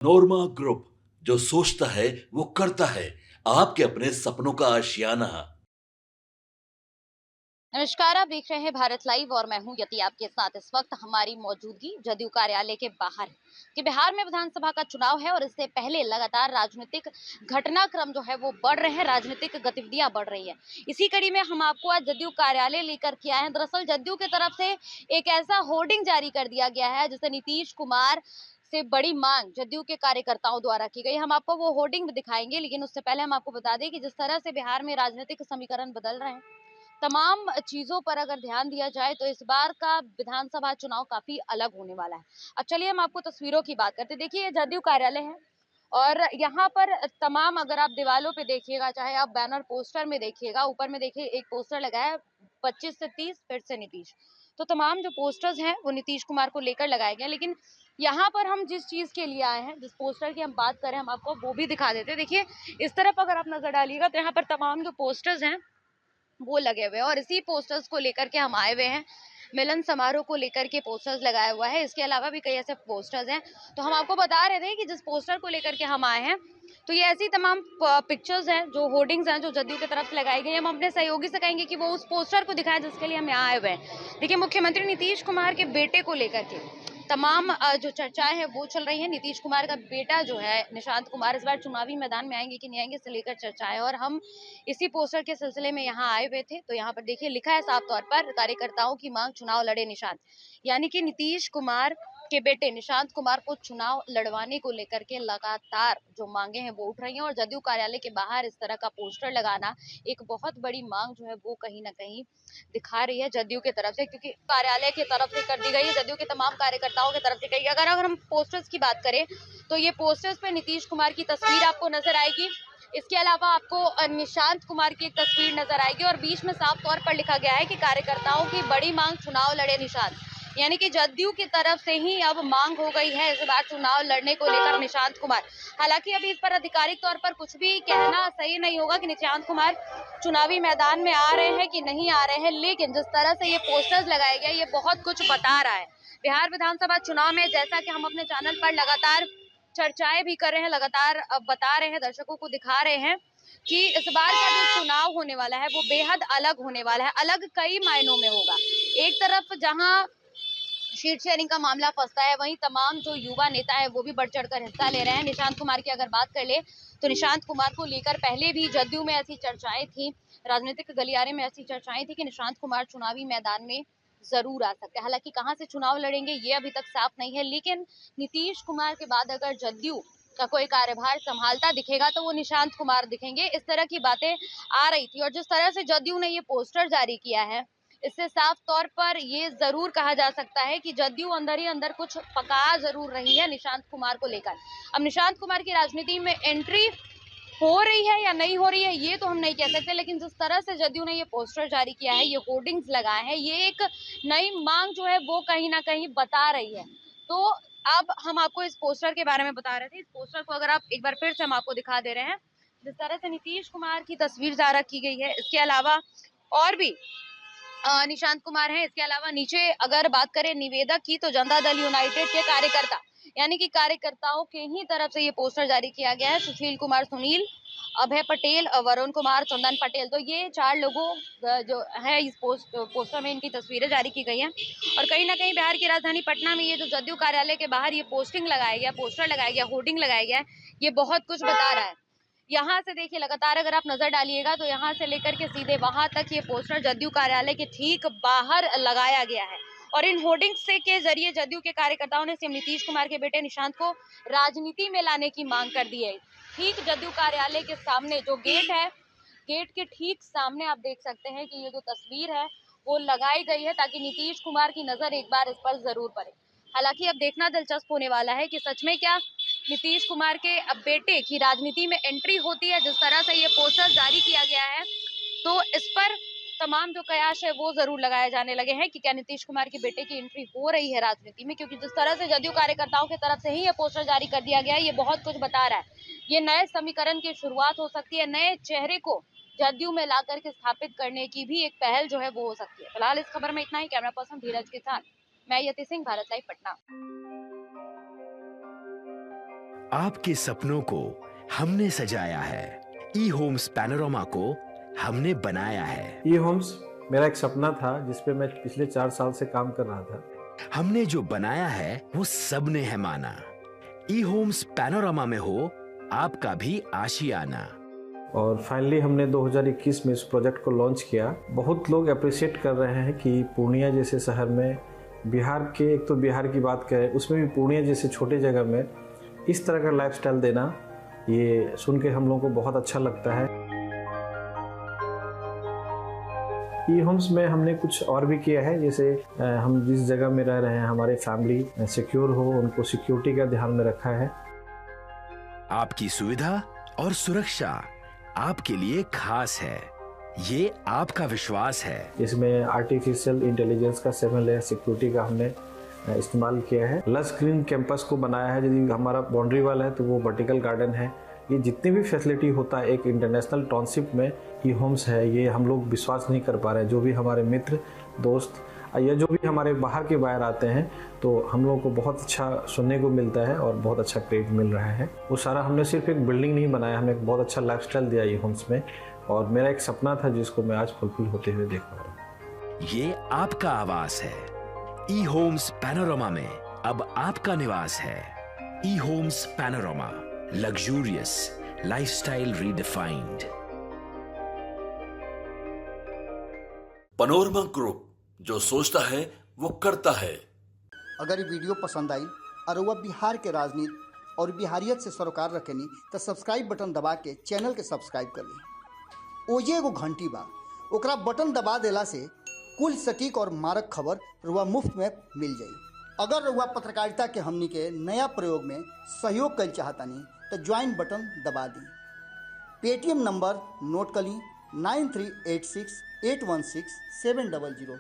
नोरमा group, जो सोचता है वो करता है। आपके अपने सपनों का आशियाना। नमस्कार, आप देख रहे हैं भारत लाइव और मैं हूं यति आपके साथ। इस वक्त हमारी मौजूदगी जदयू कार्यालय के बाहर है कि बिहार में विधानसभा का चुनाव है और इससे पहले लगातार राजनीतिक घटनाक्रम जो है वो बढ़ रहे हैं, राजनीतिक गतिविधियां बढ़ रही है। इसी कड़ी में हम आपको आज जदयू कार्यालय लेकर के आए हैं। दरअसल जदयू की तरफ से एक ऐसा होर्डिंग जारी कर दिया गया है जिसे नीतीश कुमार से बड़ी मांग जदयू के कार्यकर्ताओं द्वारा की गई। हम आपको वो होर्डिंग भी दिखाएंगे, लेकिन उससे पहले हम आपको बता दें कि जिस तरह से बिहार में राजनीतिक समीकरण बदल रहे हैं, तमाम चीजों पर अगर ध्यान दिया जाए तो इस बार का विधानसभा चुनाव काफी अलग होने वाला है। अब चलिए हम आपको तस्वीरों की बात करते हैं। देखिए, ये जदयू कार्यालय है और यहाँ पर तमाम, अगर आप दीवालों पे देखिएगा, चाहे आप बैनर पोस्टर में देखिएगा, ऊपर में देखिए एक पोस्टर लगा है 25 से 30 फिर से नीतीश। तो तमाम जो पोस्टर्स हैं वो नीतीश कुमार को लेकर लगाए गए हैं। लेकिन यहाँ पर हम जिस चीज के लिए आए हैं, जिस पोस्टर की हम बात करें, हम आपको वो भी दिखा देते हैं। देखिए, इस तरफ अगर आप नजर डालिएगा तो यहाँ पर तमाम जो पोस्टर्स हैं वो लगे हुए हैं और इसी पोस्टर्स को लेकर के हम आए हुए हैं। मिलन समारोह को लेकर के पोस्टर्स लगाया हुआ है। इसके अलावा भी कई ऐसे पोस्टर्स हैं। तो हम आपको बता रहे थे कि जिस पोस्टर को लेकर के हम आए हैं, तो ये ऐसी तमाम पिक्चर्स हैं, जो होर्डिंग्स हैं, जो जदयू की तरफ से लगाई गई। हम अपने सहयोगी से कहेंगे कि वो उस पोस्टर को दिखाएं जिसके लिए हम यहाँ आए हुए हैं। देखिए, मुख्यमंत्री नीतीश कुमार के बेटे को लेकर के तमाम जो चर्चाएं हैं वो चल रही हैं। नीतीश कुमार का बेटा जो है निशांत कुमार, इस बार चुनावी मैदान में आएंगे कि नहीं आएंगे, इसे लेकर चर्चाएं। और हम इसी पोस्टर के सिलसिले में यहाँ आए हुए थे। तो यहाँ पर देखिए लिखा है साफ तौर पर, कार्यकर्ताओं की मांग चुनाव लड़े निशांत। यानी कि नीतीश कुमार के बेटे निशांत कुमार को चुनाव लड़वाने को लेकर के लगातार जो मांगे हैं वो उठ रही हैं और जदयू कार्यालय के बाहर इस तरह का पोस्टर लगाना एक बहुत बड़ी मांग जो है वो कहीं ना कहीं दिखा रही है जदयू की तरफ से, क्योंकि कार्यालय की तरफ से कर दी गई है, जदयू के तमाम कार्यकर्ताओं की तरफ से कही। अगर हम पोस्टर्स की बात करें तो ये पोस्टर्स पे नीतीश कुमार की तस्वीर आपको नजर आएगी। इसके अलावा आपको निशांत कुमार की एक तस्वीर नजर आएगी और बीच में साफ तौर पर लिखा गया है कि कार्यकर्ताओं की बड़ी मांग चुनाव लड़े निशांत। यानी कि जदयू की तरफ से ही अब मांग हो गई है इस बार चुनाव लड़ने को लेकर निशांत कुमार। हालांकि अभी इस पर आधिकारिक तौर पर कुछ भी कहना सही नहीं होगा कि निशांत कुमार चुनावी मैदान में आ रहे हैं कि नहीं आ रहे हैं, लेकिन जिस तरह से ये पोस्टर्स लगाए गए ये बहुत कुछ बता रहा है। बिहार विधानसभा चुनाव में, जैसा कि हम अपने चैनल पर लगातार चर्चाएं भी कर रहे हैं, लगातार बता रहे हैं, दर्शकों को दिखा रहे हैं कि इस बार का जो चुनाव होने वाला है वो बेहद अलग होने वाला है। अलग कई मायनों में होगा। एक तरफ जहां सीट शेयरिंग का मामला फंसता है, वहीं तमाम जो युवा नेता है वो भी बढ़ चढ़कर हिस्सा ले रहे हैं। निशांत कुमार की अगर बात कर ले तो निशांत कुमार को लेकर पहले भी जदयू में ऐसी चर्चाएं थी, राजनीतिक गलियारे में ऐसी चर्चाएं थी कि निशांत कुमार चुनावी मैदान में जरूर आ सकते हैं। हालांकि कहां से चुनाव लड़ेंगे ये अभी तक साफ नहीं है, लेकिन नीतीश कुमार के बाद अगर जदयू का कोई कार्यभार संभालता दिखेगा तो वो निशांत कुमार दिखेंगे, इस तरह की बातें आ रही थी। और जिस तरह से जदयू ने ये पोस्टर जारी किया है, इससे साफ तौर पर ये जरूर कहा जा सकता है कि जदयू अंदर ही अंदर कुछ पका जरूर रही है निशांत कुमार को लेकर। अब निशांत कुमार की राजनीति में एंट्री हो रही है या नहीं हो रही है ये तो हम नहीं कह सकते, लेकिन जिस तरह से जदयू ने ये पोस्टर जारी किया है, ये होर्डिंग्स लगाए हैं, ये एक नई मांग जो है वो कहीं ना कहीं बता रही है। तो अब हम आपको इस पोस्टर के बारे में बता रहे थे। इस पोस्टर को अगर आप एक बार फिर से हम आपको दिखा दे रहे हैं, जिस तरह से नीतीश कुमार की तस्वीर जारी की गई है, इसके अलावा और भी निशांत कुमार हैं। इसके अलावा नीचे अगर बात करें निवेदक की, तो जनता दल यूनाइटेड के कार्यकर्ता, यानी कि कार्यकर्ताओं के ही तरफ से ये पोस्टर जारी किया गया है। सुशील कुमार सुनील, अभय पटेल, वरुण कुमार, चंदन पटेल, तो ये 4 लोगों जो है इस पोस्टर में इनकी तस्वीरें जारी की गई हैं। और कहीं ना कहीं बिहार की राजधानी पटना में ये जो जदयू कार्यालय के बाहर ये पोस्टिंग लगाया गया, पोस्टर लगाया गया, होर्डिंग लगाया गया है, ये बहुत कुछ बता रहा है। यहाँ से देखिए लगातार अगर आप नजर डालिएगा तो यहाँ से लेकर के सीधे वहां तक ये पोस्टर जदयू कार्यालय के ठीक बाहर लगाया गया है। और इन होर्डिंग्स से के जरिए जदयू के कार्यकर्ताओं ने सीएम नीतीश कुमार के बेटे निशांत को राजनीति में लाने की मांग कर दी है। ठीक जदयू कार्यालय के सामने जो गेट है, गेट के ठीक सामने आप देख सकते हैं कि ये जो तस्वीर है वो लगाई गई है ताकि नीतीश कुमार की नजर एक बार इस पर जरूर पड़े। हालांकि अब देखना दिलचस्प होने वाला है कि सच में क्या नीतीश कुमार के अब बेटे की राजनीति में एंट्री होती है। जिस तरह से ये पोस्टर जारी किया गया है तो इस पर तमाम जो कयास है वो जरूर लगाए जाने लगे हैं कि क्या नीतीश कुमार के बेटे की एंट्री हो रही है राजनीति में, क्योंकि जिस तरह से जदयू कार्यकर्ताओं की तरफ से ही ये पोस्टर जारी कर दिया गया है ये बहुत कुछ बता रहा है। ये नए समीकरण की शुरुआत हो सकती है, नए चेहरे को जदयू में ला करके स्थापित करने की भी एक पहल जो है वो हो सकती है। फिलहाल इस खबर में इतना ही। कैमरा पर्सन धीरज के साथ मैं यति सिंह, भारत लाइव पटना। आपके सपनों को हमने सजाया है, ई होम्स पैनोरामा को हमने बनाया है। ई होम्स मेरा एक सपना था जिस पे मैं पिछले 4 साल से काम कर रहा था। हमने जो बनाया है वो सबने है माना। ई होम्स पैनोरामा में हो आपका भी आशियाना। और फाइनली हमने 2021 में इस प्रोजेक्ट को लॉन्च किया। बहुत लोग अप्रिशिएट कर रहे हैं कि पूर्णिया जैसे शहर में, बिहार के, एक तो बिहार की बात करें उसमें भी पूर्णिया जैसे छोटे जगह में इस तरह का लाइफस्टाइल देना, ये सुन के हम लोगों को बहुत अच्छा लगता है। ई होम्स में हमने कुछ और भी किया है, जैसे हम जिस जगह में रह रहे हैं हमारे फैमिली सिक्योर हो, उनको सिक्योरिटी का ध्यान में रखा है। आपकी सुविधा और सुरक्षा आपके लिए खास है, ये आपका विश्वास है। इसमें आर्टिफिशियल इंटेलिजेंस का 7 लेयर सिक्योरिटी का हमने इस्तेमाल किया है। लश ग्रीन कैंपस को बनाया है। यदि हमारा बाउंड्री वाल है तो वो वर्टिकल गार्डन है। ये जितनी भी फैसिलिटी होता है एक इंटरनेशनल टाउनशिप में, ई होम्स है, ये हम लोग विश्वास नहीं कर पा रहे हैं। जो भी हमारे मित्र दोस्त या जो भी हमारे बाहर के बाहर आते हैं तो हम लोगों को बहुत अच्छा सुनने को मिलता है और बहुत अच्छा क्रेडिट मिल रहा है। वो सारा हमने सिर्फ एक बिल्डिंग नहीं बनाया, हमें एक बहुत अच्छा लाइफस्टाइल दिया ई होम्स में, और मेरा एक सपना था जिसको मैं आज फुलफिल होते हुए देख पा रहा हूँ। ये आपका आवास है। ई होम्स पैनोरामा में अब आपका निवास है। E homes Panorama, luxurious lifestyle redefined. Panorama group, जो सोचता है वो करता है। अगर ये वीडियो पसंद आई और वह बिहार के राजनीति और बिहारियत से सरोकार रखेनी तो सब्सक्राइब बटन दबा के चैनल के सब्सक्राइब कर ली। ओजे एगो घंटी बा, ओकरा बटन दबा देला से कुल सटीक और मारक खबर रुआ मुफ्त में मिल जाई। अगर रुआ पत्रकारिता के हमनी के नया प्रयोग में सहयोग कर चाहतानी तो ज्वाइन बटन दबा दी। पेटीएम नंबर नोट कर ली 9386 816 700।